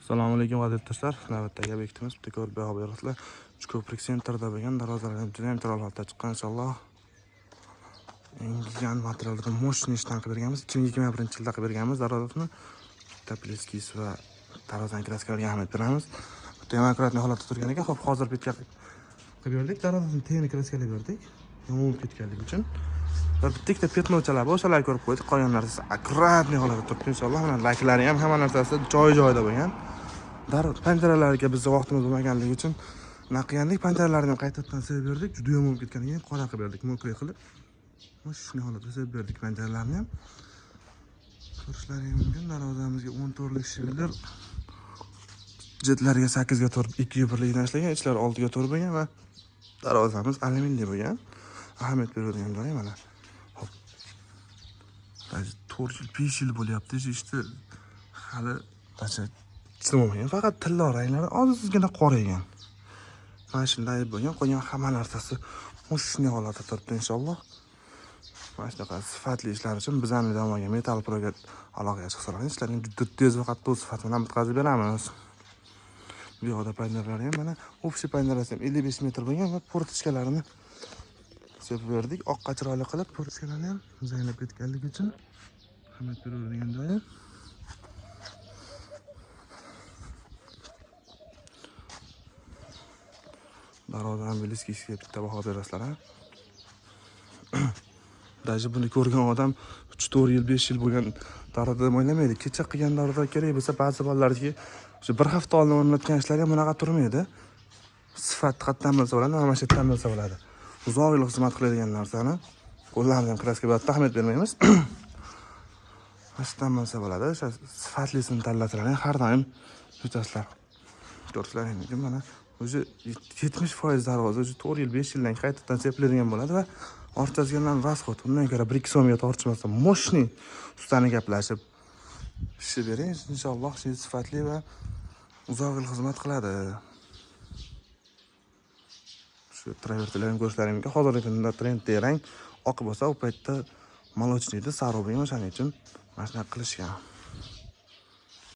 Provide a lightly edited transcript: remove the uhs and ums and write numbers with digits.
Assalomu alaykum aziz navbatdagi obyektimiz bitta ko'rib berasizlar. Ko'prik sentrda bo'lgan darvozalar juda ham chiroyli holatda chiqqan inshaalloh. Yangigan materiallardan moshni ishdan qilib berganmiz. 2021-yilda qilib berganmiz darvozani. Tapliskis va darvozani kraskalarga ahamiyat beramiz. Bitta ham akkuratli holatda turgan ekan. Xo'p, hozir bitga qilib berdik. Darvozani tengini kraskalab berdik. Yomon ketganligi uchun. Va bitta petnochalar bor, o'shalarni ko'rib qo'ydik. Qolgan narsa akkuratli holatda turibdi inshaalloh. Mana laklari ham hamma narsasi joy-joyida bo'lgan. Panjaralarga bizda vaqtimiz bo'lmaganligi uchun nima qilgandik, panjaralarni qaytadan sevib berdik. Juda yomon ketganidan keyin qora qilib berdik, mo'kay qilib. Shunday holatda sevib berdik panjaralarni ham. Ko'rishlaringiz mumkin, darvozamizga 14 lik shivillar, jetlariga 8 ga 4, 2 ga 1 likdan ishlangan, ichlari 6 ga 4 bo'lgan va darvozamiz alyuminli bo'lgan. Ahamiyat beradigan joyi mana. Hop. 4 yil, 5 yil bo'lyapti, ishda hali Ishlamagan, faqat tilla ranglari ozgina qoraygan. Mana shunday bo'lgan, qolgan hamma narsasi shunday holatda turibdi inshaalloh. Mana shunaqa sifatli ishlar uchun bizning jamoaga Metal Proga aloqaga chiqsalar, ishlarini juda tez va qattiq sifat bilan bitkazib beramiz. Bu yoqda panjaralar ham mana общий panjarasi ham 55 metr bo'lgan va portichkalarini sepib berdik. Oqqa chiroyli qilib portichkalarni ham zaynab ketganligi uchun ahamiyat beradigan joyi. Darvozani biliskisiga bitta baho berasizlar. Даже buni ko'rgan odam 3-4 yil, 5 yil bo'lgan darvoza o'ylamaydi. Kecha qilgan darvoza kerak bo'lsa, ba'zi bolalarga o'sha bir hafta oldin o'rnatgan ishlar ham bunaqa turmaydi. Sifat qatdan bilsa bo'ladi, mana shu yerdan bilsa bo'ladi. Uzoq yil xizmat qiladigan narsani qo'llarimiz ham kraskaga ahamiyat bermaymiz. Ashdan bilsa bo'ladi. O'sha sifatlisini tanlasizlar, har doim yutasizlar. Ko'rishlaringiz mumkin mana o'zi 70% darvoza o'zi 4 yil 5 yildan qaytadan sepiladigan bo'ladi va ortasidan rasxod. Undan ko'ra 1-2 so'mga tortishmasa, moshni ustani gaplashib ishni bering, inshaalloh sifatli va uzoq yil xizmat qiladi. Shu travertlarni ko'rishlaringiz mumkin. Hozirgi kunda trendda rang oq bo'lsa, u paytda молочныйda sariq bo'lgan, o'shaning uchun mana shunaqa qilishgan.